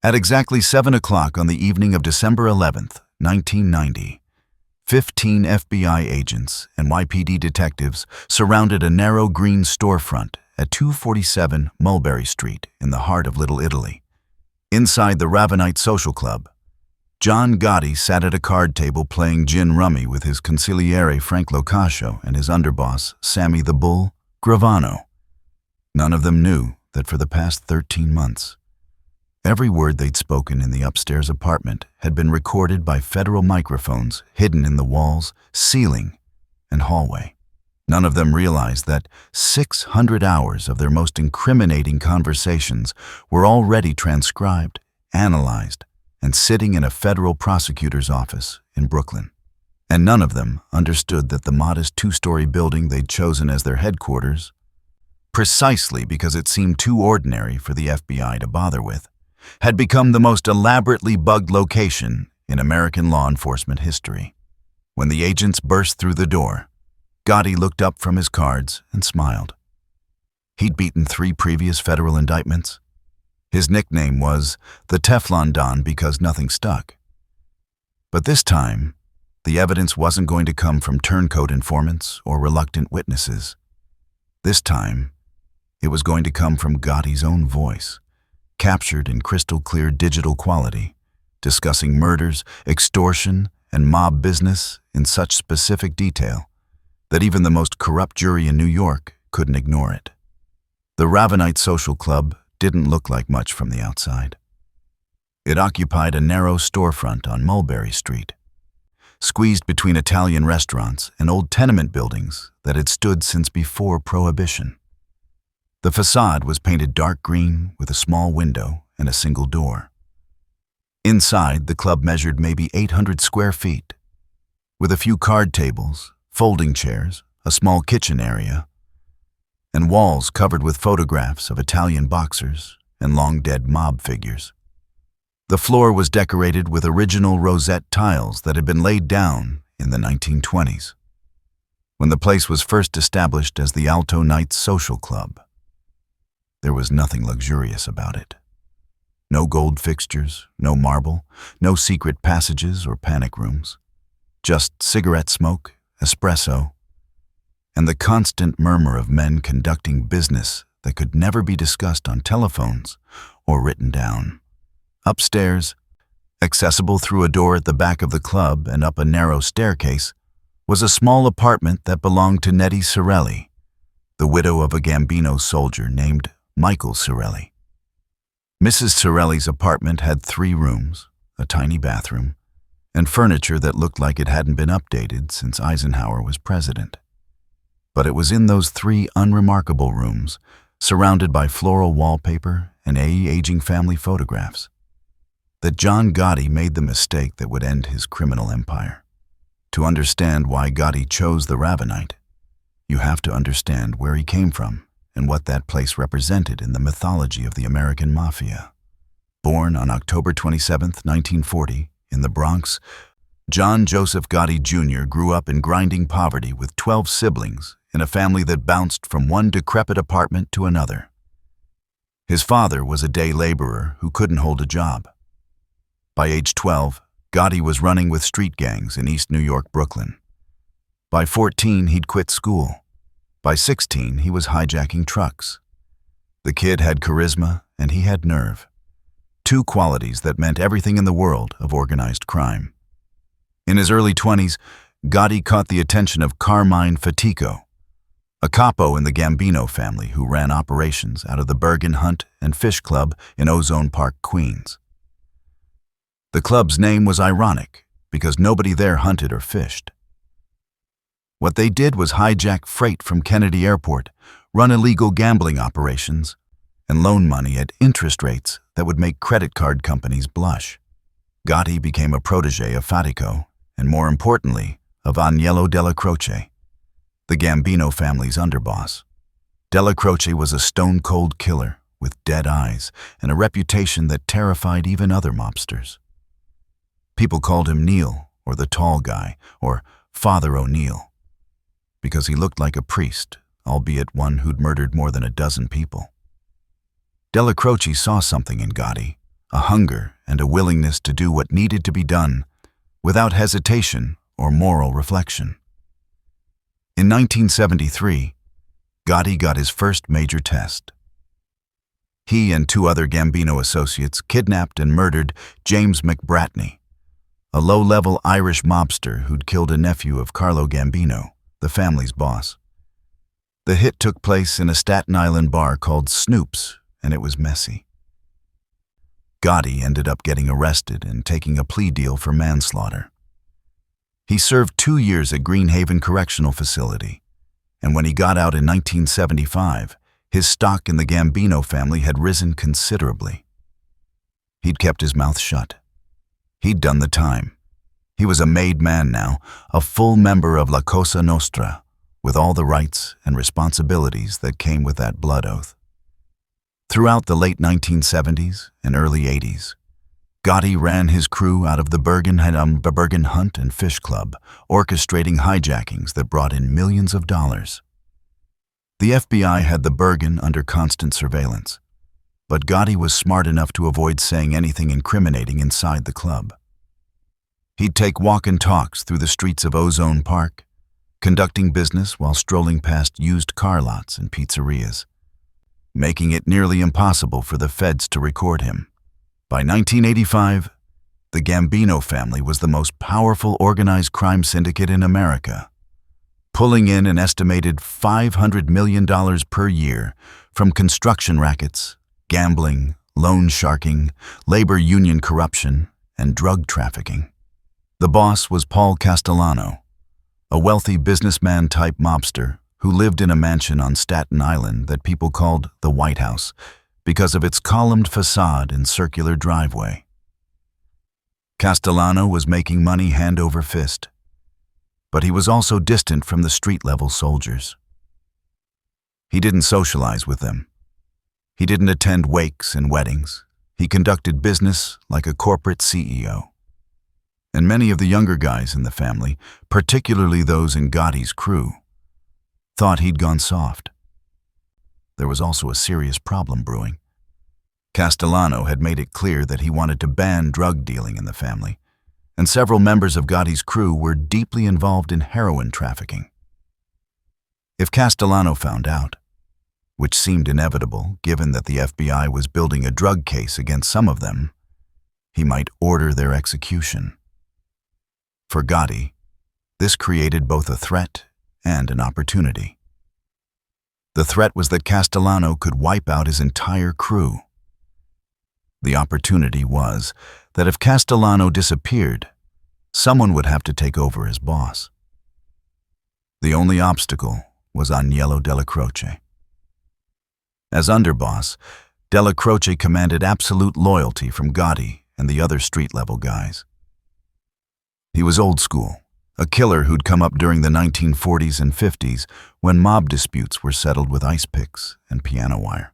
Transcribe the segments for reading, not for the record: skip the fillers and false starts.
At exactly 7 o'clock on the evening of December 11th, 1990, 15 FBI agents and YPD detectives surrounded a narrow green storefront at 247 Mulberry Street in the heart of Little Italy. Inside the Ravenite Social Club, John Gotti sat at a card table playing gin rummy with his consigliere Frank Locascio and his underboss, Sammy the Bull Gravano. None of them knew that for the past 13 months, every word they'd spoken in the upstairs apartment had been recorded by federal microphones hidden in the walls, ceiling, and hallway. None of them realized that 600 hours of their most incriminating conversations were already transcribed, analyzed, and sitting in a federal prosecutor's office in Brooklyn. And none of them understood that the modest two-story building they'd chosen as their headquarters, precisely because it seemed too ordinary for the FBI to bother with, had become the most elaborately bugged location in American law enforcement history. When the agents burst through the door, Gotti looked up from his cards and smiled. He'd beaten 3 previous federal indictments. His nickname was the Teflon Don because nothing stuck. But this time, the evidence wasn't going to come from turncoat informants or reluctant witnesses. This time, it was going to come from Gotti's own voice, captured in crystal-clear digital quality, discussing murders, extortion, and mob business in such specific detail that even the most corrupt jury in New York couldn't ignore it. The Ravenite Social Club didn't look like much from the outside. It occupied a narrow storefront on Mulberry Street, squeezed between Italian restaurants and old tenement buildings that had stood since before Prohibition. The facade was painted dark green with a small window and a single door. Inside, the club measured maybe 800 square feet, with a few card tables, folding chairs, a small kitchen area, and walls covered with photographs of Italian boxers and long-dead mob figures. The floor was decorated with original rosette tiles that had been laid down in the 1920s, when the place was first established as the Alto Nights Social Club. There was nothing luxurious about it. No gold fixtures, no marble, no secret passages or panic rooms. Just cigarette smoke, espresso, and the constant murmur of men conducting business that could never be discussed on telephones or written down. Upstairs, accessible through a door at the back of the club and up a narrow staircase, was a small apartment that belonged to Nettie Sorelli, the widow of a Gambino soldier named Michael Sorelli. Mrs. Sorelli's apartment had 3 rooms, a tiny bathroom, and furniture that looked like it hadn't been updated since Eisenhower was president. But it was in those 3 unremarkable rooms, surrounded by floral wallpaper and aging family photographs, that John Gotti made the mistake that would end his criminal empire. To understand why Gotti chose the Ravenite, you have to understand where he came from and what that place represented in the mythology of the American Mafia. Born on October 27, 1940, in the Bronx, John Joseph Gotti Jr. grew up in grinding poverty with 12 siblings in a family that bounced from one decrepit apartment to another. His father was a day laborer who couldn't hold a job. By age 12, Gotti was running with street gangs in East New York, Brooklyn. By 14, he'd quit school. By 16, he was hijacking trucks. The kid had charisma and he had nerve, 2 qualities that meant everything in the world of organized crime. In his early 20s, Gotti caught the attention of Carmine Fatico, a capo in the Gambino family who ran operations out of the Bergen Hunt and Fish Club in Ozone Park, Queens. The club's name was ironic because nobody there hunted or fished. What they did was hijack freight from Kennedy Airport, run illegal gambling operations, and loan money at interest rates that would make credit card companies blush. Gotti became a protege of Fatico, and more importantly, of Agnello Della Croce, the Gambino family's underboss. Della Croce was a stone-cold killer with dead eyes and a reputation that terrified even other mobsters. People called him Neil, or the tall guy, or Father O'Neill, because he looked like a priest, albeit one who'd murdered more than a dozen people. Della Croce saw something in Gotti, a hunger and a willingness to do what needed to be done without hesitation or moral reflection. In 1973, Gotti got his first major test. He and two other Gambino associates kidnapped and murdered James McBratney, a low-level Irish mobster who'd killed a nephew of Carlo Gambino, the family's boss. The hit took place in a Staten Island bar called Snoop's, and it was messy. Gotti ended up getting arrested and taking a plea deal for manslaughter. He served 2 years at Greenhaven Correctional Facility, and when he got out in 1975, his stock in the Gambino family had risen considerably. He'd kept his mouth shut. He'd done the time. He was a made man now, a full member of La Cosa Nostra, with all the rights and responsibilities that came with that blood oath. Throughout the late 1970s and early 80s, Gotti ran his crew out of the Bergen Hunt and Fish Club, orchestrating hijackings that brought in millions of dollars. The FBI had the Bergen under constant surveillance, but Gotti was smart enough to avoid saying anything incriminating inside the club. He'd take walk and talks through the streets of Ozone Park, conducting business while strolling past used car lots and pizzerias, making it nearly impossible for the feds to record him. By 1985, the Gambino family was the most powerful organized crime syndicate in America, pulling in an estimated $500 million per year from construction rackets, gambling, loan sharking, labor union corruption, and drug trafficking. The boss was Paul Castellano, a wealthy businessman-type mobster who lived in a mansion on Staten Island that people called the White House because of its columned facade and circular driveway. Castellano was making money hand over fist, but he was also distant from the street-level soldiers. He didn't socialize with them. He didn't attend wakes and weddings. He conducted business like a corporate CEO. And many of the younger guys in the family, particularly those in Gotti's crew, thought he'd gone soft. There was also a serious problem brewing. Castellano had made it clear that he wanted to ban drug dealing in the family, and several members of Gotti's crew were deeply involved in heroin trafficking. If Castellano found out, which seemed inevitable given that the FBI was building a drug case against some of them, he might order their execution. For Gotti, this created both a threat and an opportunity. The threat was that Castellano could wipe out his entire crew. The opportunity was that if Castellano disappeared, someone would have to take over as boss. The only obstacle was Agnello Della Croce. As underboss, Della Croce commanded absolute loyalty from Gotti and the other street-level guys. He was old school, a killer who'd come up during the 1940s and 50s when mob disputes were settled with ice picks and piano wire.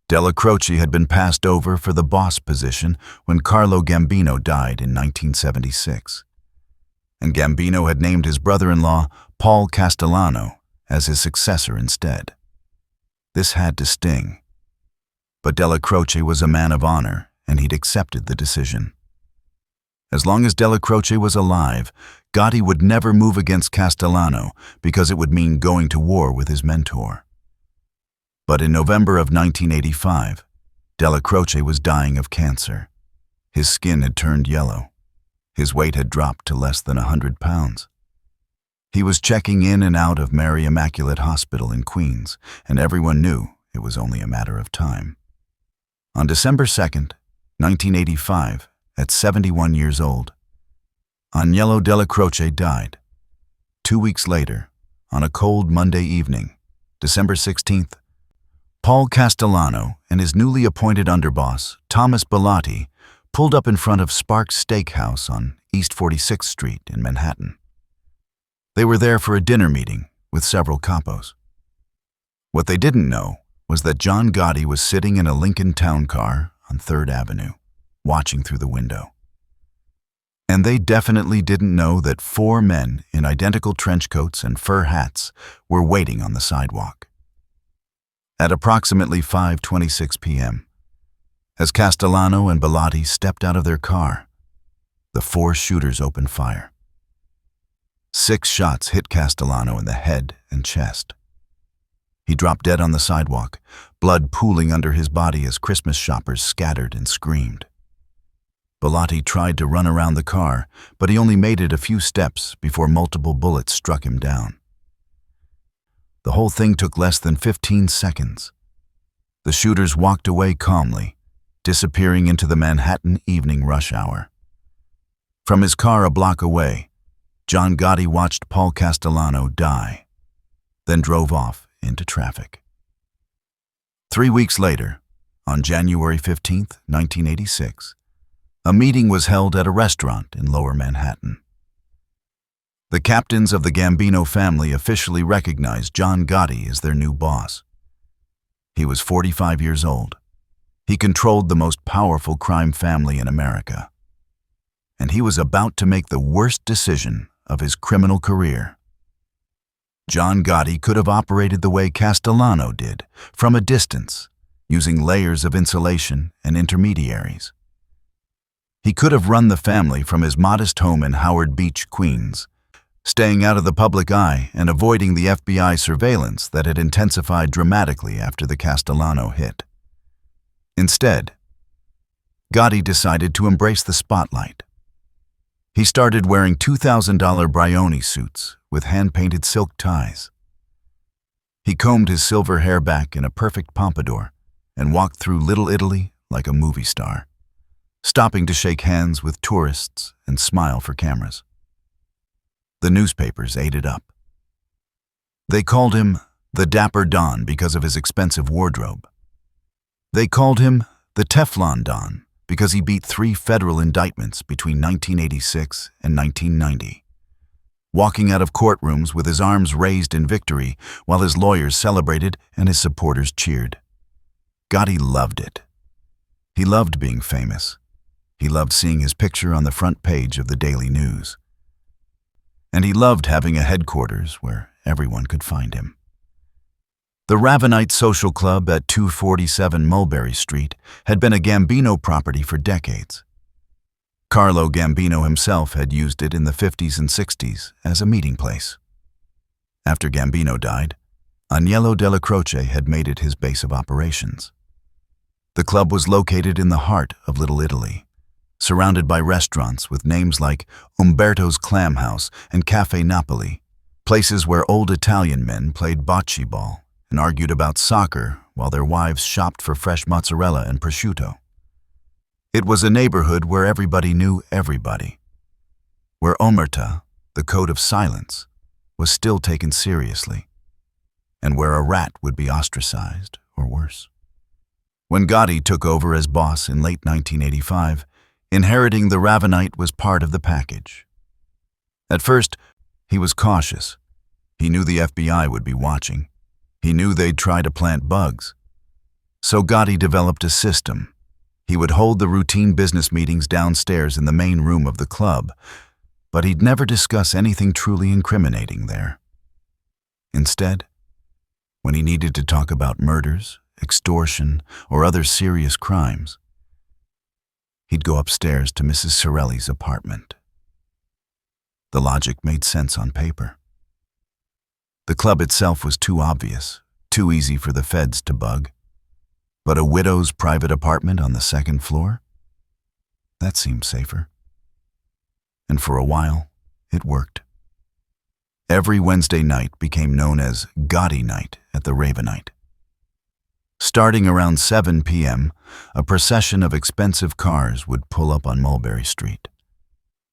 Della Croce had been passed over for the boss position when Carlo Gambino died in 1976, and Gambino had named his brother-in-law, Paul Castellano, as his successor instead. This had to sting, but Della Croce was a man of honor, and he'd accepted the decision. As long as Della Croce was alive, Gotti would never move against Castellano because it would mean going to war with his mentor. But in November of 1985, Della Croce was dying of cancer. His skin had turned yellow. His weight had dropped to less than 100 pounds. He was checking in and out of Mary Immaculate Hospital in Queens, and everyone knew it was only a matter of time. On December 2nd, 1985, at 71 years old, Agnello Della Croce died. 2 weeks later, on a cold Monday evening, December 16th, Paul Castellano and his newly appointed underboss, Thomas Bellotti, pulled up in front of Sparks Steakhouse on East 46th Street in Manhattan. They were there for a dinner meeting with several capos. What they didn't know was that John Gotti was sitting in a Lincoln Town Car on 3rd Avenue, watching through the window. And they definitely didn't know that 4 men in identical trench coats and fur hats were waiting on the sidewalk. At approximately 5:26 p.m., As Castellano and Bellotti stepped out of their car, the four shooters opened fire. 6 shots hit Castellano in the head and chest. He dropped dead on the sidewalk, blood pooling under his body as Christmas shoppers scattered and screamed. Bellotti tried to run around the car, but he only made it a few steps before multiple bullets struck him down. The whole thing took less than 15 seconds. The shooters walked away calmly, disappearing into the Manhattan evening rush hour. From his car a block away, John Gotti watched Paul Castellano die, then drove off into traffic. 3 weeks later, on January 15, 1986, a meeting was held at a restaurant in Lower Manhattan. The captains of the Gambino family officially recognized John Gotti as their new boss. He was 45 years old. He controlled the most powerful crime family in America. And he was about to make the worst decision of his criminal career. John Gotti could have operated the way Castellano did, from a distance, using layers of insulation and intermediaries. He could have run the family from his modest home in Howard Beach, Queens, staying out of the public eye and avoiding the FBI surveillance that had intensified dramatically after the Castellano hit. Instead, Gotti decided to embrace the spotlight. He started wearing $2,000 Brioni suits with hand-painted silk ties. He combed his silver hair back in a perfect pompadour and walked through Little Italy like a movie star, stopping to shake hands with tourists and smile for cameras. The newspapers ate it up. They called him the Dapper Don because of his expensive wardrobe. They called him the Teflon Don because he beat 3 federal indictments between 1986 and 1990, walking out of courtrooms with his arms raised in victory while his lawyers celebrated and his supporters cheered. Gotti loved it. He loved being famous. He loved seeing his picture on the front page of the Daily News. And he loved having a headquarters where everyone could find him. The Ravenite Social Club at 247 Mulberry Street had been a Gambino property for decades. Carlo Gambino himself had used it in the 50s and 60s as a meeting place. After Gambino died, Agnello Della Croce had made it his base of operations. The club was located in the heart of Little Italy, surrounded by restaurants with names like Umberto's Clam House and Cafe Napoli, places where old Italian men played bocce ball and argued about soccer while their wives shopped for fresh mozzarella and prosciutto. It was a neighborhood where everybody knew everybody, where omerta, the code of silence, was still taken seriously, and where a rat would be ostracized or worse. When Gotti took over as boss in late 1985, inheriting the Ravenite was part of the package. At first, he was cautious. He knew the FBI would be watching. He knew they'd try to plant bugs. So Gotti developed a system. He would hold the routine business meetings downstairs in the main room of the club, but he'd never discuss anything truly incriminating there. Instead, when he needed to talk about murders, extortion, or other serious crimes, he'd go upstairs to Mrs. Sorelli's apartment. The logic made sense on paper. The club itself was too obvious, too easy for the feds to bug. But a widow's private apartment on the 2nd floor? That seemed safer. And for a while, it worked. Every Wednesday night became known as Gotti Night at the Ravenite. Starting around 7 p.m., a procession of expensive cars would pull up on Mulberry Street.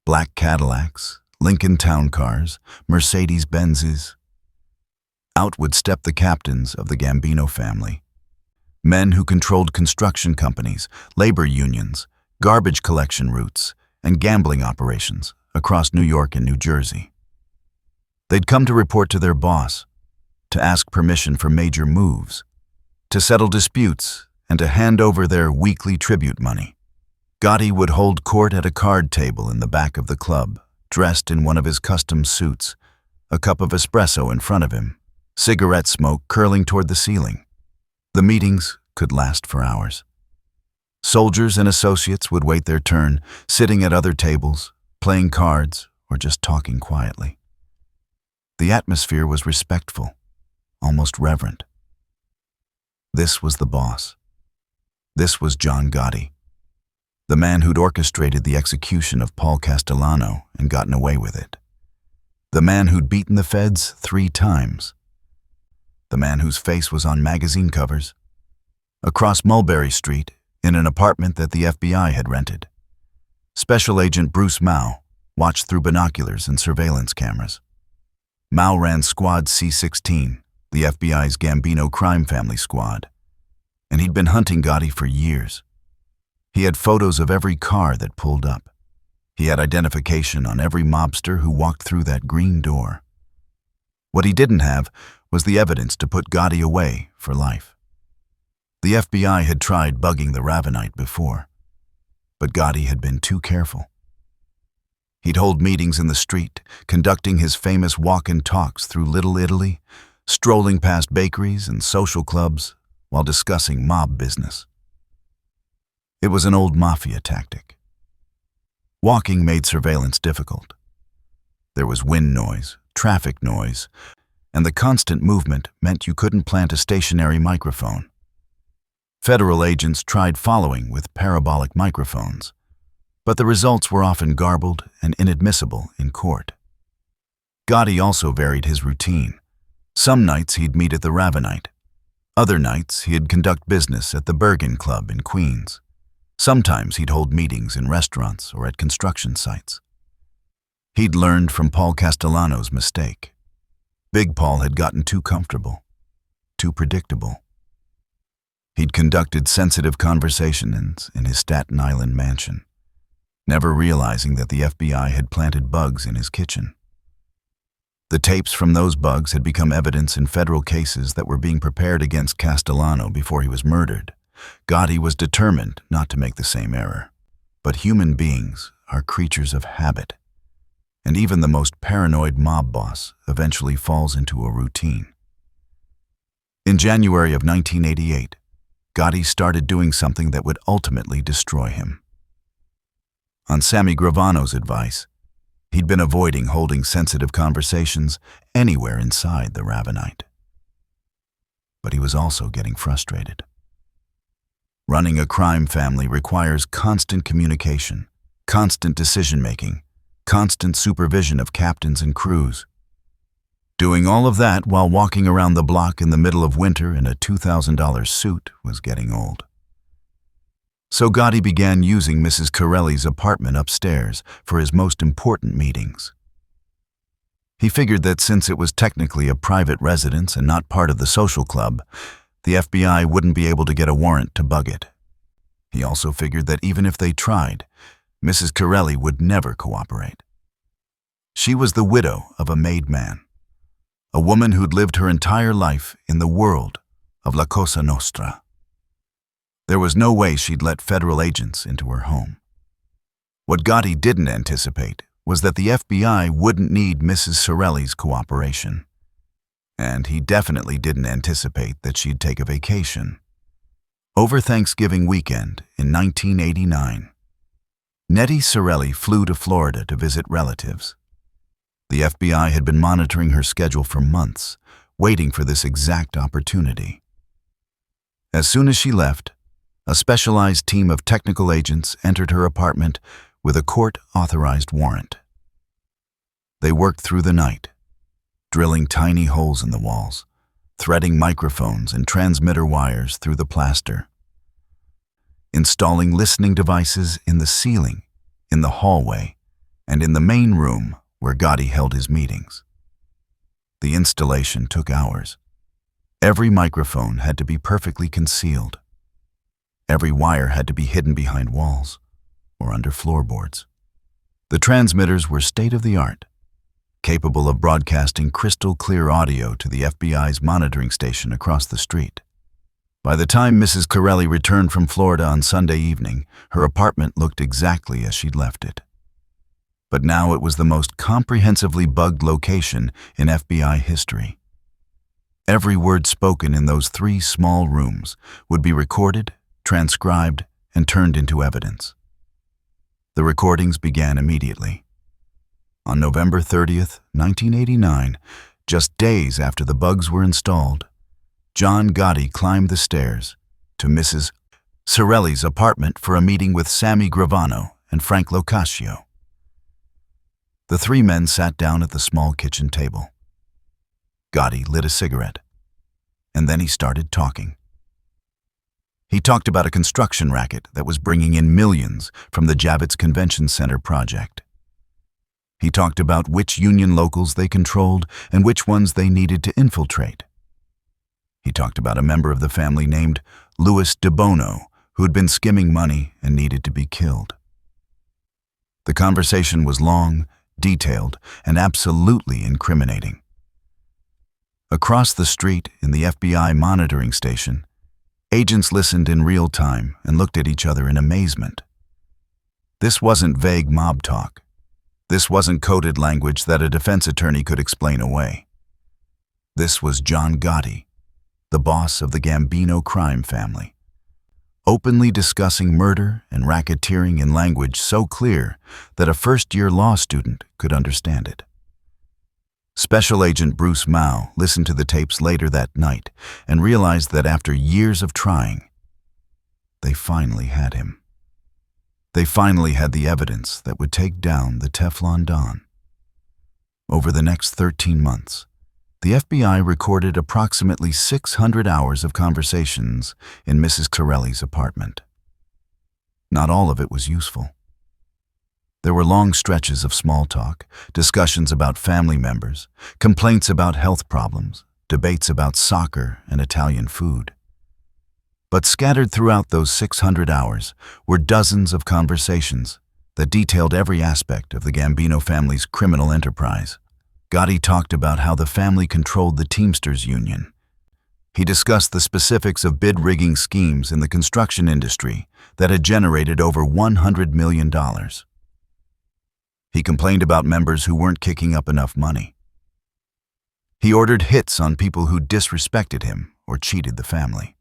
Black Cadillacs, Lincoln Town Cars, Mercedes-Benzes. Out would step the captains of the Gambino family. Men who controlled construction companies, labor unions, garbage collection routes, and gambling operations across New York and New Jersey. They'd come to report to their boss, to ask permission for major moves, to settle disputes, and to hand over their weekly tribute money. Gotti would hold court at a card table in the back of the club, dressed in one of his custom suits, a cup of espresso in front of him, cigarette smoke curling toward the ceiling. The meetings could last for hours. Soldiers and associates would wait their turn, sitting at other tables, playing cards, or just talking quietly. The atmosphere was respectful, almost reverent. This was the boss. This was John Gotti, the man who'd orchestrated the execution of Paul Castellano and gotten away with it. The man who'd beaten the feds 3 times. The man whose face was on magazine covers. Across Mulberry Street, in an apartment that the FBI had rented, Special Agent Bruce Mao watched through binoculars and surveillance cameras. Mao ran Squad C-16, the FBI's Gambino crime family squad, and he'd been hunting Gotti for years. He had photos of every car that pulled up. He had identification on every mobster who walked through that green door. What he didn't have was the evidence to put Gotti away for life. The FBI had tried bugging the Ravenite before, but Gotti had been too careful. He'd hold meetings in the street, conducting his famous walk-in talks through Little Italy, strolling past bakeries and social clubs while discussing mob business. It was an old Mafia tactic. Walking made surveillance difficult. There was wind noise, traffic noise, and the constant movement meant you couldn't plant a stationary microphone. Federal agents tried following with parabolic microphones, but the results were often garbled and inadmissible in court. Gotti also varied his routine. Some nights he'd meet at the Ravenite. Other nights he'd conduct business at the Bergen Club in Queens. Sometimes he'd hold meetings in restaurants or at construction sites. He'd learned from Paul Castellano's mistake. Big Paul had gotten too comfortable, too predictable. He'd conducted sensitive conversations in his Staten Island mansion, never realizing that the FBI had planted bugs in his kitchen. The tapes from those bugs had become evidence in federal cases that were being prepared against Castellano before he was murdered. Gotti was determined not to make the same error. But human beings are creatures of habit, and even the most paranoid mob boss eventually falls into a routine. In January of 1988, Gotti started doing something that would ultimately destroy him. On Sammy Gravano's advice, he'd been avoiding holding sensitive conversations anywhere inside the Ravenite. But he was also getting frustrated. Running a crime family requires constant communication, constant decision-making, constant supervision of captains and crews. Doing all of that while walking around the block in the middle of winter in a $2,000 suit was getting old. So Gotti began using Mrs. Corelli's apartment upstairs for his most important meetings. He figured that since it was technically a private residence and not part of the social club, the FBI wouldn't be able to get a warrant to bug it. He also figured that even if they tried, Mrs. Corelli would never cooperate. She was the widow of a made man, a woman who'd lived her entire life in the world of La Cosa Nostra. There was no way she'd let federal agents into her home. What Gotti didn't anticipate was that the FBI wouldn't need Mrs. Corelli's cooperation. And he definitely didn't anticipate that she'd take a vacation. Over Thanksgiving weekend in 1989, Nettie Corelli flew to Florida to visit relatives. The FBI had been monitoring her schedule for months, waiting for this exact opportunity. As soon as she left, a specialized team of technical agents entered her apartment with a court-authorized warrant. They worked through the night, drilling tiny holes in the walls, threading microphones and transmitter wires through the plaster, installing listening devices in the ceiling, in the hallway, and in the main room where Gotti held his meetings. The installation took hours. Every microphone had to be perfectly concealed. Every wire had to be hidden behind walls or under floorboards. The transmitters were state-of-the-art, capable of broadcasting crystal-clear audio to the FBI's monitoring station across the street. By the time Mrs. Corelli returned from Florida on Sunday evening, her apartment looked exactly as she'd left it. But now it was the most comprehensively bugged location in FBI history. Every word spoken in those 3 small rooms would be recorded, transcribed, and turned into evidence. The recordings began immediately. On November 30th, 1989, just days after the bugs were installed, John Gotti climbed the stairs to Mrs. Sorelli's apartment for a meeting with Sammy Gravano and Frank Locascio. The three men sat down at the small kitchen table. Gotti lit a cigarette, and then he started talking. He talked about a construction racket that was bringing in millions from the Javits Convention Center project. He talked about which union locals they controlled and which ones they needed to infiltrate. He talked about a member of the family named Louis De Bono, who had been skimming money and needed to be killed. The conversation was long, detailed, and absolutely incriminating. Across the street in the FBI monitoring station, agents listened in real time and looked at each other in amazement. This wasn't vague mob talk. This wasn't coded language that a defense attorney could explain away. This was John Gotti, the boss of the Gambino crime family, openly discussing murder and racketeering in language so clear that a first-year law student could understand it. Special Agent Bruce Mao listened to the tapes later that night and realized that after years of trying, they finally had him. They finally had the evidence that would take down the Teflon Don. Over the next 13 months, the FBI recorded approximately 600 hours of conversations in Mrs. Sorelli's apartment. Not all of it was useful. There were long stretches of small talk, discussions about family members, complaints about health problems, debates about soccer and Italian food. But scattered throughout those 600 hours were dozens of conversations that detailed every aspect of the Gambino family's criminal enterprise. Gotti talked about how the family controlled the Teamsters Union. He discussed the specifics of bid-rigging schemes in the construction industry that had generated over $100 million. He complained about members who weren't kicking up enough money. He ordered hits on people who disrespected him or cheated the family.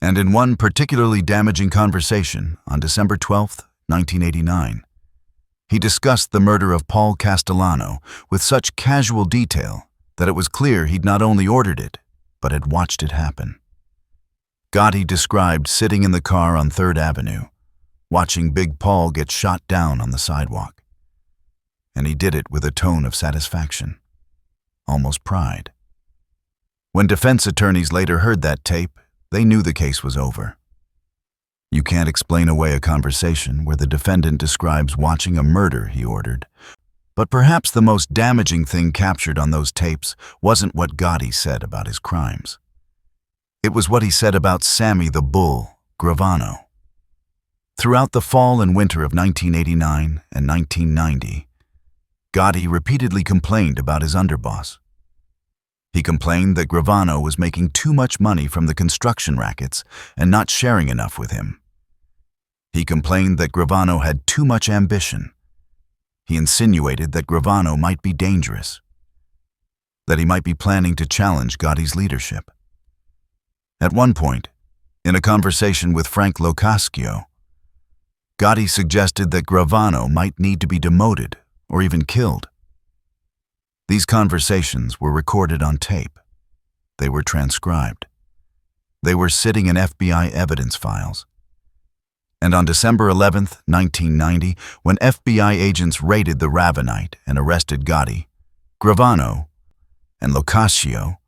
And in one particularly damaging conversation on December 12, 1989, he discussed the murder of Paul Castellano with such casual detail that it was clear he'd not only ordered it, but had watched it happen. Gotti described sitting in the car on 3rd Avenue, watching Big Paul get shot down on the sidewalk. And he did it with a tone of satisfaction, almost pride. When defense attorneys later heard that tape, they knew the case was over. You can't explain away a conversation where the defendant describes watching a murder he ordered. But perhaps the most damaging thing captured on those tapes wasn't what Gotti said about his crimes. It was what he said about Sammy the Bull Gravano. Throughout the fall and winter of 1989 and 1990, Gotti repeatedly complained about his underboss. He complained that Gravano was making too much money from the construction rackets and not sharing enough with him. He complained that Gravano had too much ambition. He insinuated that Gravano might be dangerous, that he might be planning to challenge Gotti's leadership. At one point, in a conversation with Frank Locascio, Gotti suggested that Gravano might need to be demoted or even killed. These conversations were recorded on tape. They were transcribed. They were sitting in FBI evidence files. And on December 11, 1990, when FBI agents raided the Ravenite and arrested Gotti, Gravano, and Locascio,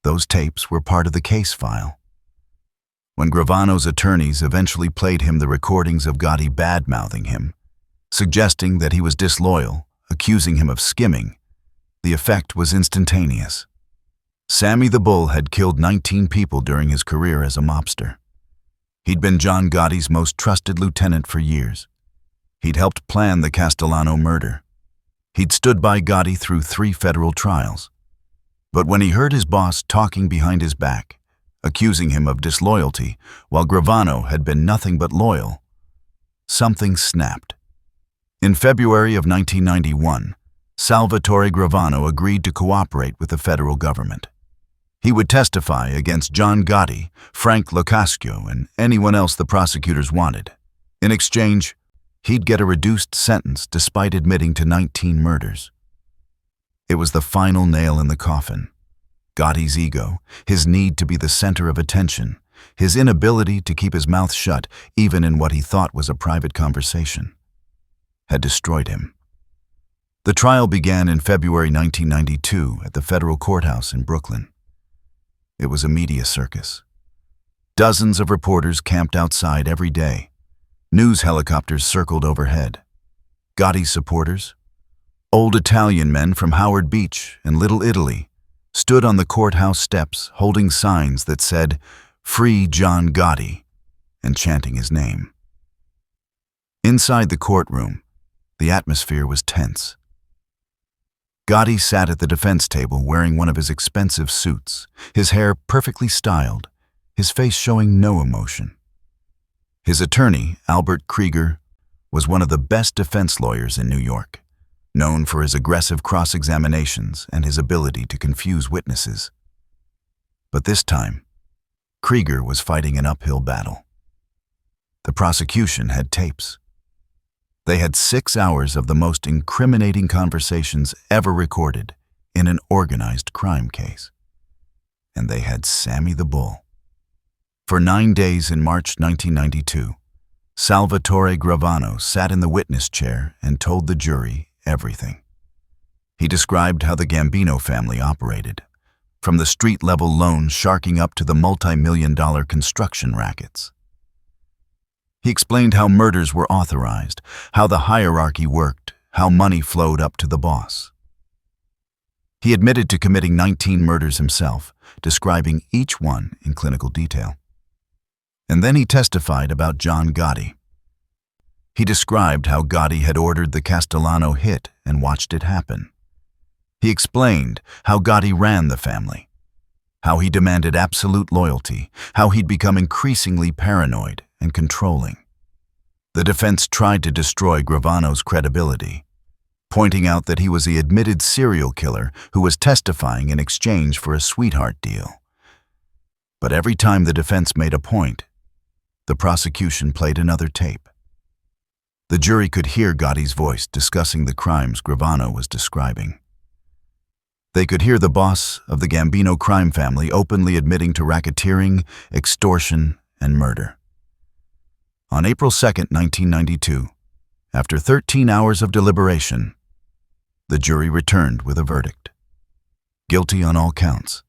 those tapes were part of the case file. When Gravano's attorneys eventually played him the recordings of Gotti bad-mouthing him, suggesting that he was disloyal, accusing him of skimming, the effect was instantaneous. Sammy the Bull had killed 19 people during his career as a mobster. He'd been John Gotti's most trusted lieutenant for years. He'd helped plan the Castellano murder. He'd stood by Gotti through 3 federal trials. But when he heard his boss talking behind his back, accusing him of disloyalty, while Gravano had been nothing but loyal, something snapped. In February of 1991, Salvatore Gravano agreed to cooperate with the federal government. He would testify against John Gotti, Frank Locascio, and anyone else the prosecutors wanted. In exchange, he'd get a reduced sentence despite admitting to 19 murders. It was the final nail in the coffin. Gotti's ego, his need to be the center of attention, his inability to keep his mouth shut even in what he thought was a private conversation, had destroyed him. The trial began in February 1992 at the federal courthouse in Brooklyn. It was a media circus. Dozens of reporters camped outside every day. News helicopters circled overhead. Gotti's supporters, old Italian men from Howard Beach and Little Italy, stood on the courthouse steps holding signs that said, "Free John Gotti," and chanting his name. Inside the courtroom, the atmosphere was tense. Gotti sat at the defense table wearing one of his expensive suits, his hair perfectly styled, his face showing no emotion. His attorney, Albert Krieger, was one of the best defense lawyers in New York, known for his aggressive cross-examinations and his ability to confuse witnesses. But this time, Krieger was fighting an uphill battle. The prosecution had tapes. They had 6 hours of the most incriminating conversations ever recorded in an organized crime case. And they had Sammy the Bull. For 9 days in March 1992, Salvatore Gravano sat in the witness chair and told the jury everything. He described how the Gambino family operated, from the street-level loans sharking up to the multi-million-dollar construction rackets. He explained how murders were authorized, how the hierarchy worked, how money flowed up to the boss. He admitted to committing 19 murders himself, describing each one in clinical detail. And then he testified about John Gotti. He described how Gotti had ordered the Castellano hit and watched it happen. He explained how Gotti ran the family, how he demanded absolute loyalty, how he'd become increasingly paranoid and controlling. The defense tried to destroy Gravano's credibility, pointing out that he was the admitted serial killer who was testifying in exchange for a sweetheart deal. But every time the defense made a point, the prosecution played another tape. The jury could hear Gotti's voice discussing the crimes Gravano was describing. They could hear the boss of the Gambino crime family openly admitting to racketeering, extortion, and murder. On April 2, 1992, after 13 hours of deliberation, the jury returned with a verdict. Guilty on all counts.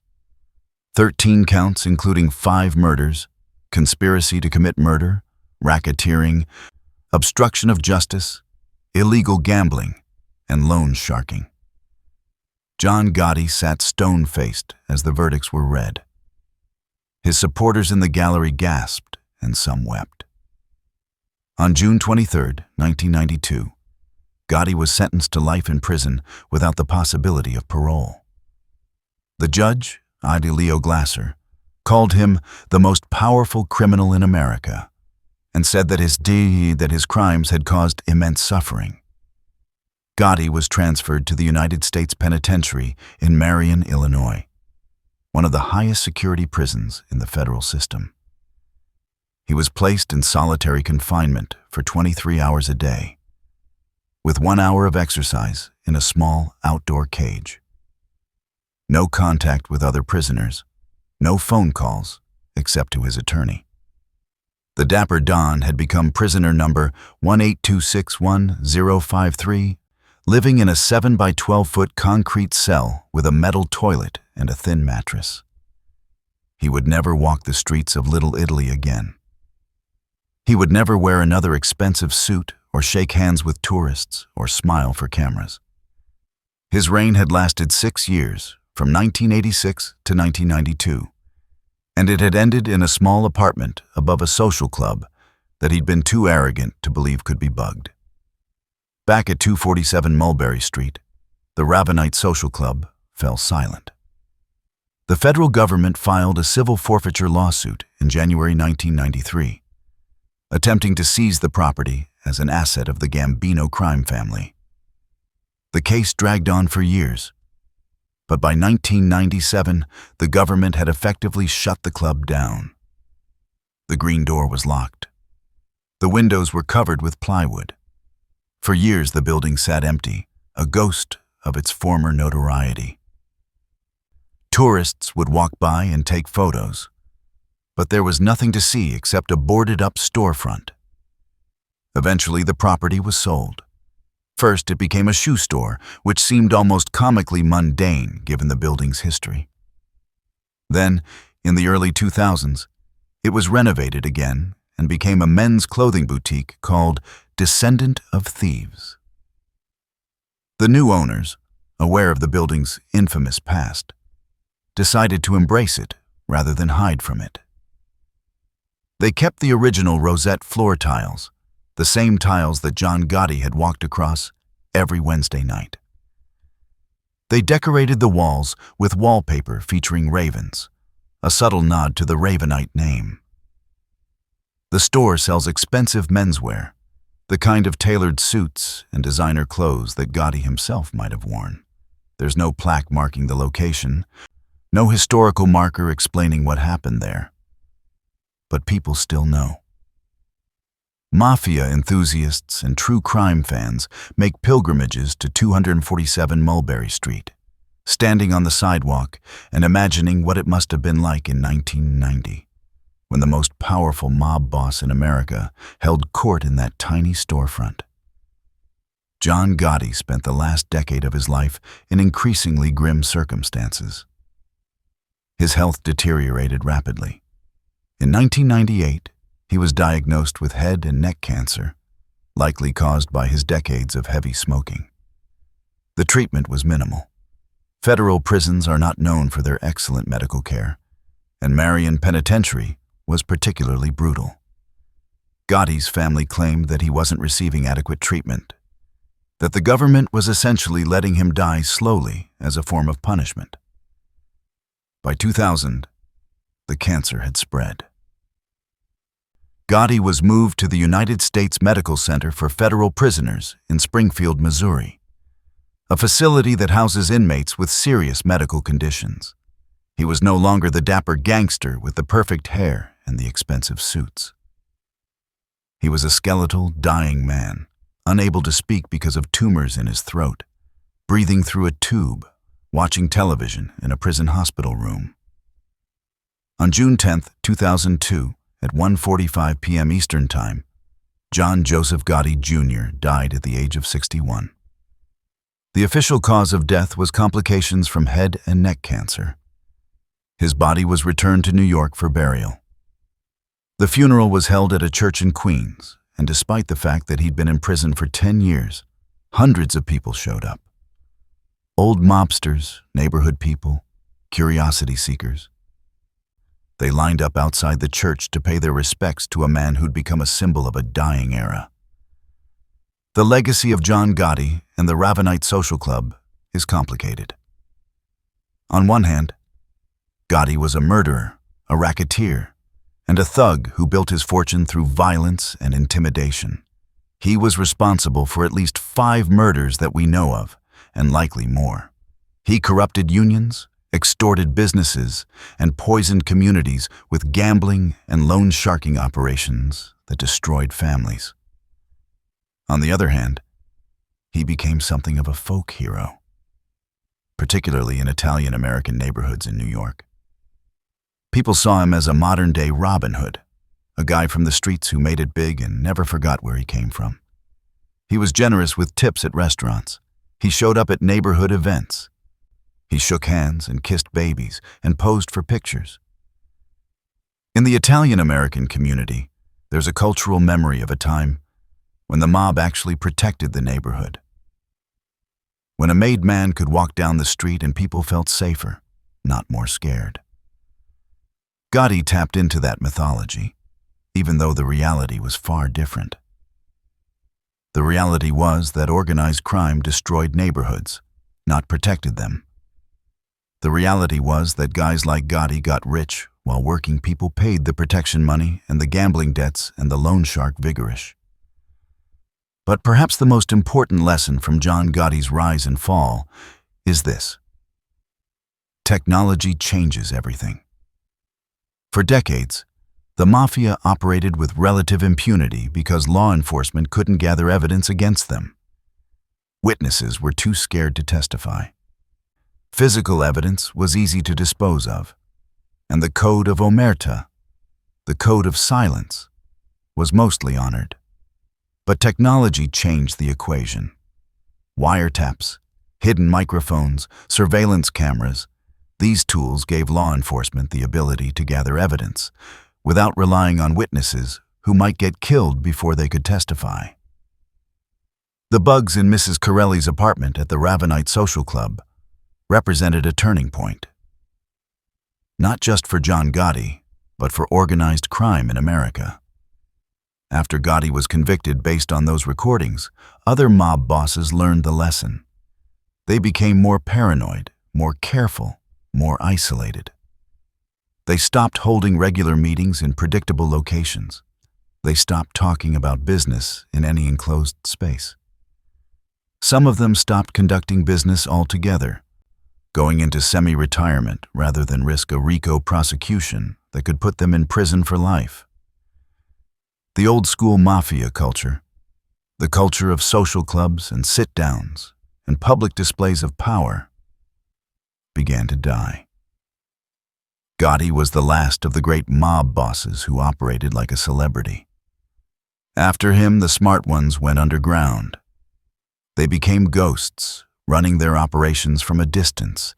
13 counts including 5 murders, conspiracy to commit murder, racketeering, obstruction of justice, illegal gambling, and loan sharking. John Gotti sat stone-faced as the verdicts were read. His supporters in the gallery gasped, and some wept. On June 23, 1992, Gotti was sentenced to life in prison without the possibility of parole. The judge, Leo Glasser, called him the most powerful criminal in America and said that his crimes had caused immense suffering. Gotti was transferred to the United States Penitentiary in Marion, Illinois, one of the highest security prisons in the federal system. He was placed in solitary confinement for 23 hours a day, with 1 hour of exercise in a small outdoor cage. No contact with other prisoners, no phone calls except to his attorney. The dapper Don had become prisoner number 18261-053, living in a 7 by 12-foot concrete cell with a metal toilet and a thin mattress. He would never walk the streets of Little Italy again. He would never wear another expensive suit or shake hands with tourists or smile for cameras. His reign had lasted 6 years, from 1986 to 1992, and it had ended in a small apartment above a social club that he'd been too arrogant to believe could be bugged. Back at 247 Mulberry Street, the Ravenite Social Club fell silent. The federal government filed a civil forfeiture lawsuit in January 1993, attempting to seize the property as an asset of the Gambino crime family. The case dragged on for years. But by 1997, the government had effectively shut the club down. The green door was locked. The windows were covered with plywood. For years, the building sat empty, a ghost of its former notoriety. Tourists would walk by and take photos, but there was nothing to see except a boarded-up storefront. Eventually, the property was sold. First, it became a shoe store, which seemed almost comically mundane given the building's history. Then, in the early 2000s, it was renovated again and became a men's clothing boutique called Descendant of Thieves. The new owners, aware of the building's infamous past, decided to embrace it rather than hide from it. They kept the original rosette floor tiles, the same tiles that John Gotti had walked across every Wednesday night. They decorated the walls with wallpaper featuring ravens, a subtle nod to the Ravenite name. The store sells expensive menswear, the kind of tailored suits and designer clothes that Gotti himself might have worn. There's no plaque marking the location, no historical marker explaining what happened there. But people still know. Mafia enthusiasts and true crime fans make pilgrimages to 247 Mulberry Street, standing on the sidewalk and imagining what it must have been like in 1990, when the most powerful mob boss in America held court in that tiny storefront. John Gotti spent the last decade of his life in increasingly grim circumstances. His health deteriorated rapidly. In 1998, he was diagnosed with head and neck cancer, likely caused by his decades of heavy smoking. The treatment was minimal. Federal prisons are not known for their excellent medical care, and Marion Penitentiary was particularly brutal. Gotti's family claimed that he wasn't receiving adequate treatment, that the government was essentially letting him die slowly as a form of punishment. By 2000, the cancer had spread. Gotti was moved to the United States Medical Center for Federal Prisoners in Springfield, Missouri, a facility that houses inmates with serious medical conditions. He was no longer the dapper gangster with the perfect hair and the expensive suits. He was a skeletal, dying man, unable to speak because of tumors in his throat, breathing through a tube, watching television in a prison hospital room. On June 10, 2002, at 1:45 p.m. Eastern Time, John Joseph Gotti Jr. died at the age of 61. The official cause of death was complications from head and neck cancer. His body was returned to New York for burial. The funeral was held at a church in Queens, and despite the fact that he'd been in prison for 10 years, hundreds of people showed up. Old mobsters, neighborhood people, curiosity seekers. They lined up outside the church to pay their respects to a man who'd become a symbol of a dying era. The legacy of John Gotti and the Ravenite Social Club is complicated. On one hand, Gotti was a murderer, a racketeer, and a thug who built his fortune through violence and intimidation. He was responsible for at least 5 murders that we know of, and likely more. He corrupted unions, extorted businesses, and poisoned communities with gambling and loan sharking operations that destroyed families. On the other hand, he became something of a folk hero, particularly in Italian-American neighborhoods in New York. People saw him as a modern-day Robin Hood, a guy from the streets who made it big and never forgot where he came from. He was generous with tips at restaurants. He showed up at neighborhood events. He shook hands and kissed babies and posed for pictures. In the Italian-American community, there's a cultural memory of a time when the mob actually protected the neighborhood. When a made man could walk down the street and people felt safer, not more scared. Gotti tapped into that mythology, even though the reality was far different. The reality was that organized crime destroyed neighborhoods, not protected them. The reality was that guys like Gotti got rich while working people paid the protection money and the gambling debts and the loan shark vigorish. But perhaps the most important lesson from John Gotti's rise and fall is this. Technology changes everything. For decades, the Mafia operated with relative impunity because law enforcement couldn't gather evidence against them. Witnesses were too scared to testify. Physical evidence was easy to dispose of, and the code of omerta, the code of silence, was mostly honored. But technology changed the equation. Wiretaps, hidden microphones, surveillance cameras, these tools gave law enforcement the ability to gather evidence without relying on witnesses who might get killed before they could testify. The bugs in Mrs. Corelli's apartment at the Ravenite Social Club represented a turning point. Not just for John Gotti, but for organized crime in America. After Gotti was convicted based on those recordings, other mob bosses learned the lesson. They became more paranoid, more careful, more isolated. They stopped holding regular meetings in predictable locations. They stopped talking about business in any enclosed space. Some of them stopped conducting business altogether, going into semi-retirement rather than risk a RICO prosecution that could put them in prison for life. The old-school mafia culture, the culture of social clubs and sit-downs and public displays of power, began to die. Gotti was the last of the great mob bosses who operated like a celebrity. After him, the smart ones went underground. They became ghosts, running their operations from a distance,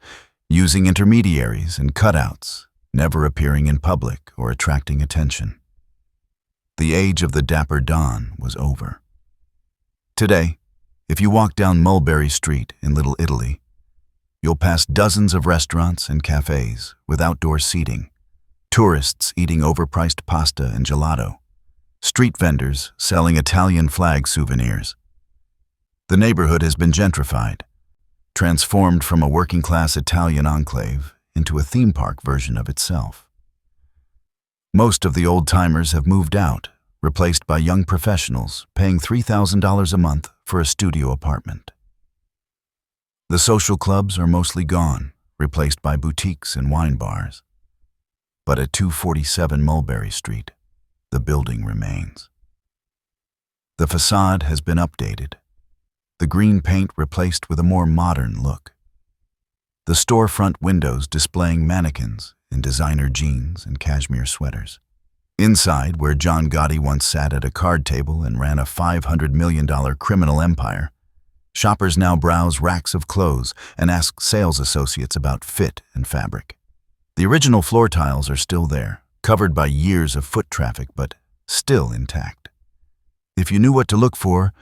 using intermediaries and cutouts, never appearing in public or attracting attention. The age of the Dapper Don was over. Today, if you walk down Mulberry Street in Little Italy, you'll pass dozens of restaurants and cafes with outdoor seating, tourists eating overpriced pasta and gelato, street vendors selling Italian flag souvenirs. The neighborhood has been gentrified, transformed from a working-class Italian enclave into a theme park version of itself. Most of the old-timers have moved out, replaced by young professionals paying $3,000 a month for a studio apartment. The social clubs are mostly gone, replaced by boutiques and wine bars. But at 247 Mulberry Street, the building remains. The facade has been updated, the green paint replaced with a more modern look. The storefront windows displaying mannequins in designer jeans and cashmere sweaters. Inside, where John Gotti once sat at a card table and ran a $500 million criminal empire, shoppers now browse racks of clothes and ask sales associates about fit and fabric. The original floor tiles are still there, covered by years of foot traffic, but still intact. If you knew what to look for,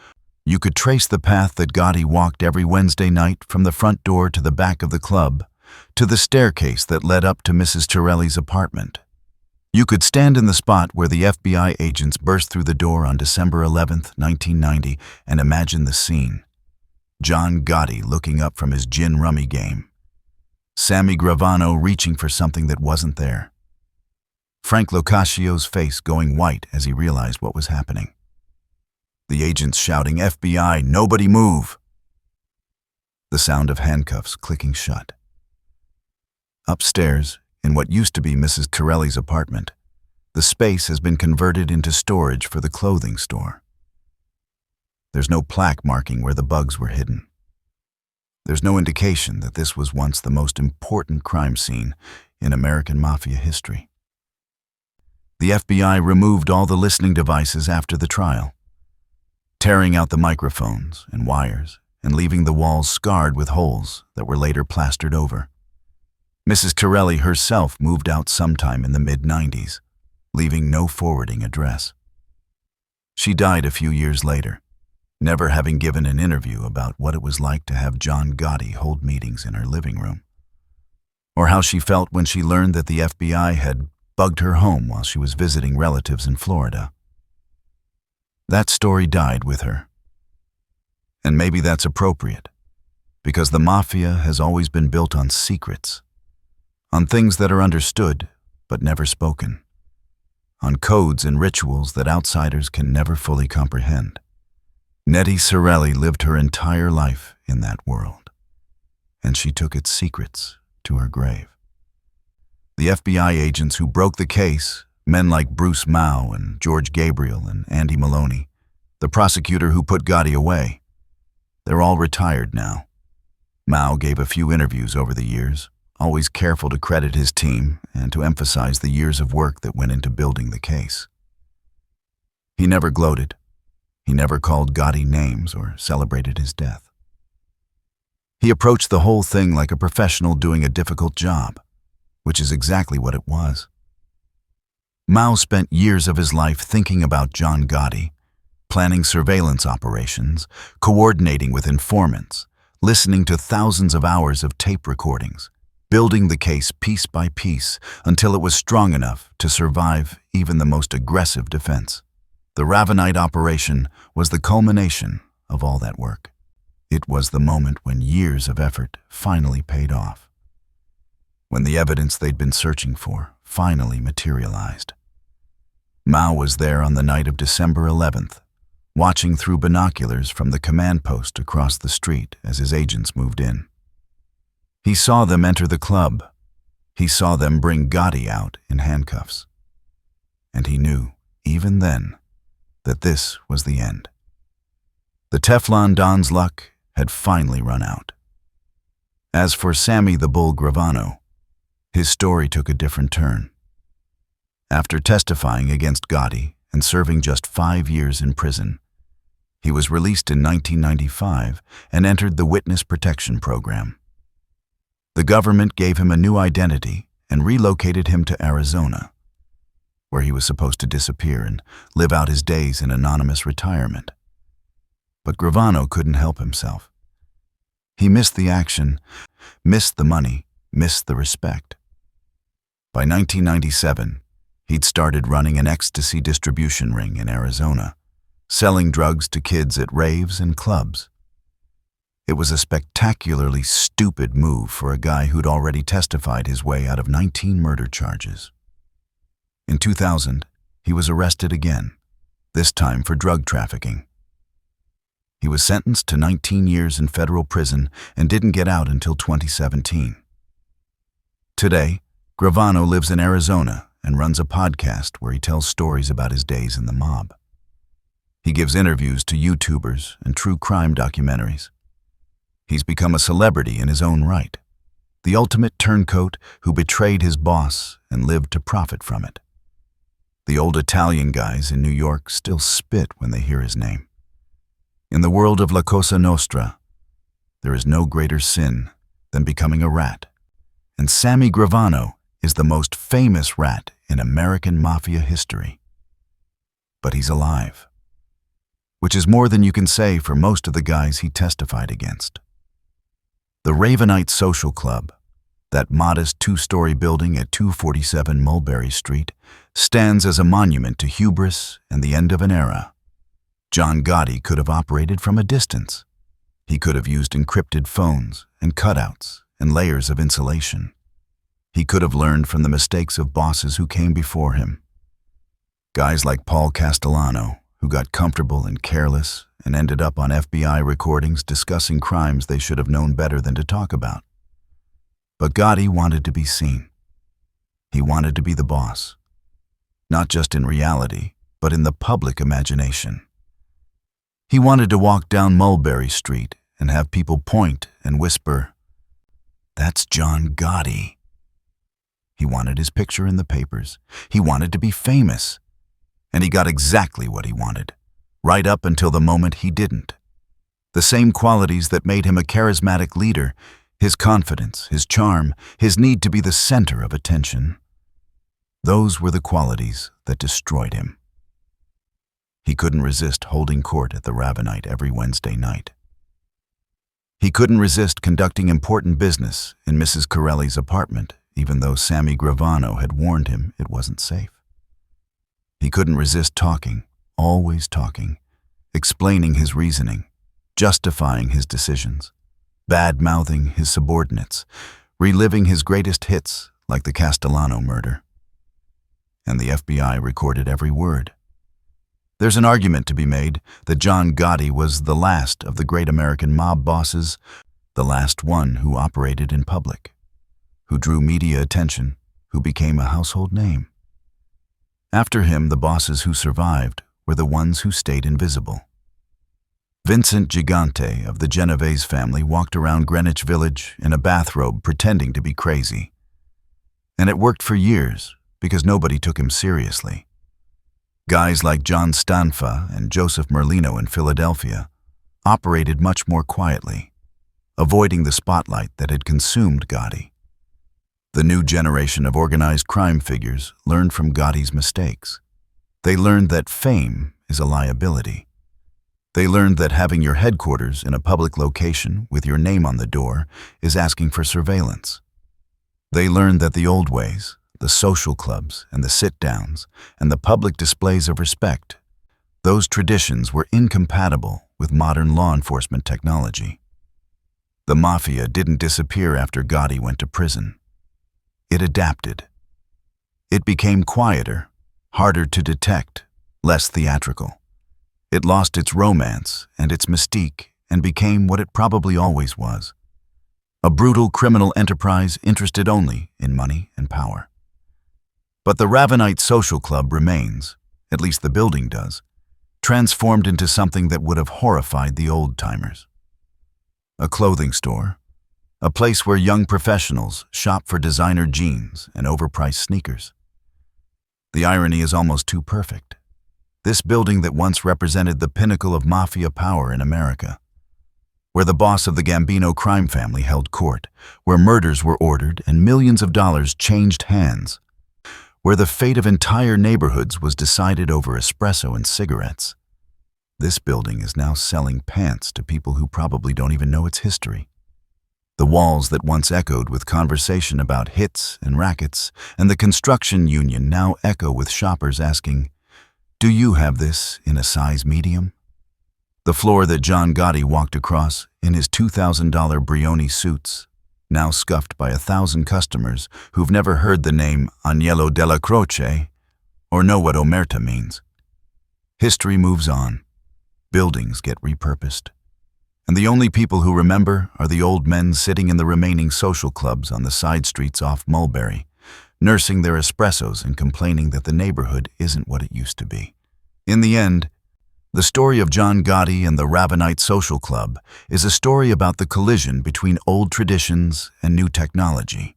you could trace the path that Gotti walked every Wednesday night from the front door to the back of the club, to the staircase that led up to Mrs. Corelli's apartment. You could stand in the spot where the FBI agents burst through the door on December 11, 1990, and imagine the scene. John Gotti looking up from his gin rummy game. Sammy Gravano reaching for something that wasn't there. Frank Locaccio's face going white as he realized what was happening. The agents shouting, "FBI, nobody move!" The sound of handcuffs clicking shut. Upstairs, in what used to be Mrs. Corelli's apartment, the space has been converted into storage for the clothing store. There's no plaque marking where the bugs were hidden. There's no indication that this was once the most important crime scene in American Mafia history. The FBI removed all the listening devices after the trial, tearing out the microphones and wires and leaving the walls scarred with holes that were later plastered over. Mrs. Corelli herself moved out sometime in the mid-90s, leaving no forwarding address. She died a few years later, never having given an interview about what it was like to have John Gotti hold meetings in her living room, or how she felt when she learned that the FBI had bugged her home while she was visiting relatives in Florida. That story died with her. And maybe that's appropriate, because the Mafia has always been built on secrets, on things that are understood but never spoken, on codes and rituals that outsiders can never fully comprehend. Nettie Corelli lived her entire life in that world, and she took its secrets to her grave. The FBI agents who broke the case, men like Bruce Mao and George Gabriel and Andy Maloney, the prosecutor who put Gotti away, they're all retired now. Mao gave a few interviews over the years, always careful to credit his team and to emphasize the years of work that went into building the case. He never gloated. He never called Gotti names or celebrated his death. He approached the whole thing like a professional doing a difficult job, which is exactly what it was. Mao spent years of his life thinking about John Gotti, planning surveillance operations, coordinating with informants, listening to thousands of hours of tape recordings, building the case piece by piece until it was strong enough to survive even the most aggressive defense. The Ravenite operation was the culmination of all that work. It was the moment when years of effort finally paid off, when the evidence they'd been searching for finally materialized. Mao was there on the night of December 11th, watching through binoculars from the command post across the street as his agents moved in. He saw them enter the club. He saw them bring Gotti out in handcuffs. And he knew, even then, that this was the end. The Teflon Don's luck had finally run out. As for Sammy the Bull Gravano, his story took a different turn. After testifying against Gotti and serving just 5 years in prison, he was released in 1995 and entered the Witness Protection Program. The government gave him a new identity and relocated him to Arizona, where he was supposed to disappear and live out his days in anonymous retirement. But Gravano couldn't help himself. He missed the action, missed the money, missed the respect. By 1997, he'd started running an ecstasy distribution ring in Arizona, selling drugs to kids at raves and clubs. It was a spectacularly stupid move for a guy who'd already testified his way out of 19 murder charges. In 2000, he was arrested again, this time for drug trafficking. He was sentenced to 19 years in federal prison and didn't get out until 2017. Today, Gravano lives in Arizona and runs a podcast where he tells stories about his days in the mob. He gives interviews to YouTubers and true crime documentaries. He's become a celebrity in his own right, the ultimate turncoat who betrayed his boss and lived to profit from it. The old Italian guys in New York still spit when they hear his name. In the world of La Cosa Nostra, there is no greater sin than becoming a rat, and Sammy Gravano is the most famous rat in American Mafia history. But he's alive, which is more than you can say for most of the guys he testified against. The Ravenite Social Club, that modest 2-story building at 247 Mulberry Street, stands as a monument to hubris and the end of an era. John Gotti could have operated from a distance. He could have used encrypted phones and cutouts and layers of insulation. He could have learned from the mistakes of bosses who came before him. Guys like Paul Castellano, who got comfortable and careless and ended up on FBI recordings discussing crimes they should have known better than to talk about. But Gotti wanted to be seen. He wanted to be the boss, not just in reality, but in the public imagination. He wanted to walk down Mulberry Street and have people point and whisper, "That's John Gotti." He wanted his picture in the papers. He wanted to be famous. And he got exactly what he wanted, right up until the moment he didn't. The same qualities that made him a charismatic leader, his confidence, his charm, his need to be the center of attention, those were the qualities that destroyed him. He couldn't resist holding court at the Ravenite every Wednesday night. He couldn't resist conducting important business in Mrs. Corelli's apartment, even though Sammy Gravano had warned him it wasn't safe. He couldn't resist talking, always talking, explaining his reasoning, justifying his decisions, bad-mouthing his subordinates, reliving his greatest hits like the Castellano murder. And the FBI recorded every word. There's an argument to be made that John Gotti was the last of the great American mob bosses, the last one who operated in public. who drew media attention, who became a household name. After him, the bosses who survived were the ones who stayed invisible. Vincent Gigante of the Genovese family walked around Greenwich Village in a bathrobe pretending to be crazy. And it worked for years because nobody took him seriously. Guys like John Stanfa and Joseph Merlino in Philadelphia operated much more quietly, avoiding the spotlight that had consumed Gotti. The new generation of organized crime figures learned from Gotti's mistakes. They learned that fame is a liability. They learned that having your headquarters in a public location with your name on the door is asking for surveillance. They learned that the old ways, the social clubs and the sit-downs and the public displays of respect, those traditions were incompatible with modern law enforcement technology. The Mafia didn't disappear after Gotti went to prison. It adapted. It became quieter, harder to detect, less theatrical. It lost its romance and its mystique and became what it probably always was: a brutal criminal enterprise interested only in money and power. But the Ravenite Social Club remains, at least the building does, transformed into something that would have horrified the old-timers. A clothing store, a place where young professionals shop for designer jeans and overpriced sneakers. The irony is almost too perfect. This building that once represented the pinnacle of Mafia power in America, where the boss of the Gambino crime family held court, where murders were ordered and millions of dollars changed hands, where the fate of entire neighborhoods was decided over espresso and cigarettes. This building is now selling pants to people who probably don't even know its history. The walls that once echoed with conversation about hits and rackets and the construction union now echo with shoppers asking, "Do you have this in a size medium?" The floor that John Gotti walked across in his $2,000 Brioni suits, now scuffed by 1,000 customers who've never heard the name Agnello della Croce or know what omerta means. History moves on. Buildings get repurposed. And the only people who remember are the old men sitting in the remaining social clubs on the side streets off Mulberry, nursing their espressos and complaining that the neighborhood isn't what it used to be. In the end, the story of John Gotti and the Ravenite Social Club is a story about the collision between old traditions and new technology,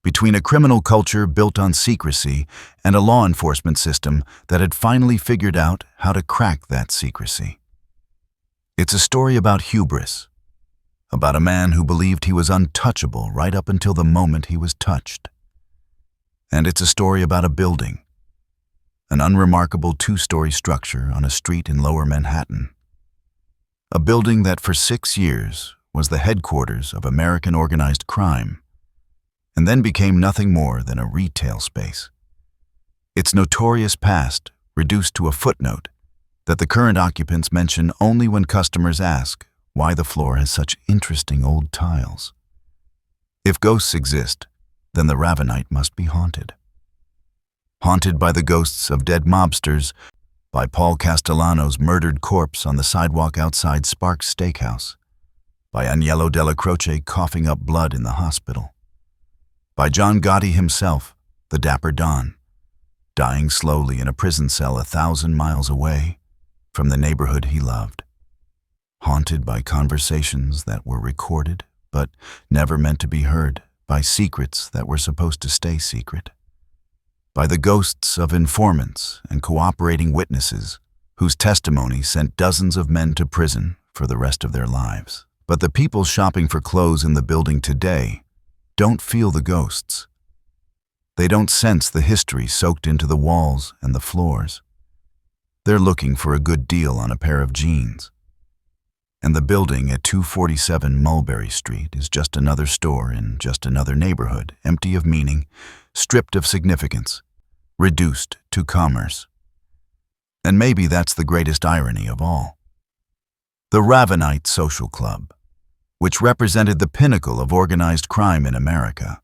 between a criminal culture built on secrecy and a law enforcement system that had finally figured out how to crack that secrecy. It's a story about hubris, about a man who believed he was untouchable right up until the moment he was touched. And it's a story about a building, an unremarkable 2-story structure on a street in Lower Manhattan. A building that for 6 years was the headquarters of American organized crime, and then became nothing more than a retail space. Its notorious past reduced to a footnote that the current occupants mention only when customers ask why the floor has such interesting old tiles. If ghosts exist, then the Ravenite must be haunted. Haunted by the ghosts of dead mobsters, by Paul Castellano's murdered corpse on the sidewalk outside Sparks Steakhouse, by Agnello della Croce coughing up blood in the hospital, by John Gotti himself, the Dapper Don, dying slowly in a prison cell 1,000 miles away from the neighborhood he loved. Haunted by conversations that were recorded but never meant to be heard, by secrets that were supposed to stay secret, by the ghosts of informants and cooperating witnesses whose testimony sent dozens of men to prison for the rest of their lives. But the people shopping for clothes in the building today don't feel the ghosts. They don't sense the history soaked into the walls and the floors. They're looking for a good deal on a pair of jeans. And the building at 247 Mulberry Street is just another store in just another neighborhood, empty of meaning, stripped of significance, reduced to commerce. And maybe that's the greatest irony of all. The Ravenite Social Club, which represented the pinnacle of organized crime in America,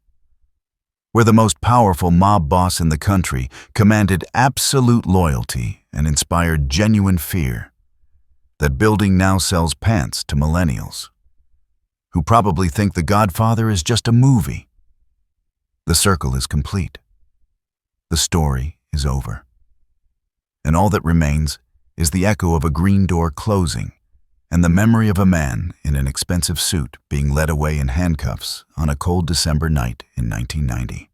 where the most powerful mob boss in the country commanded absolute loyalty and inspired genuine fear, that building now sells pants to millennials, who probably think The Godfather is just a movie, The circle is complete. The story is over. And all that remains is the echo of a green door closing and the memory of a man in an expensive suit being led away in handcuffs on a cold December night in 1990.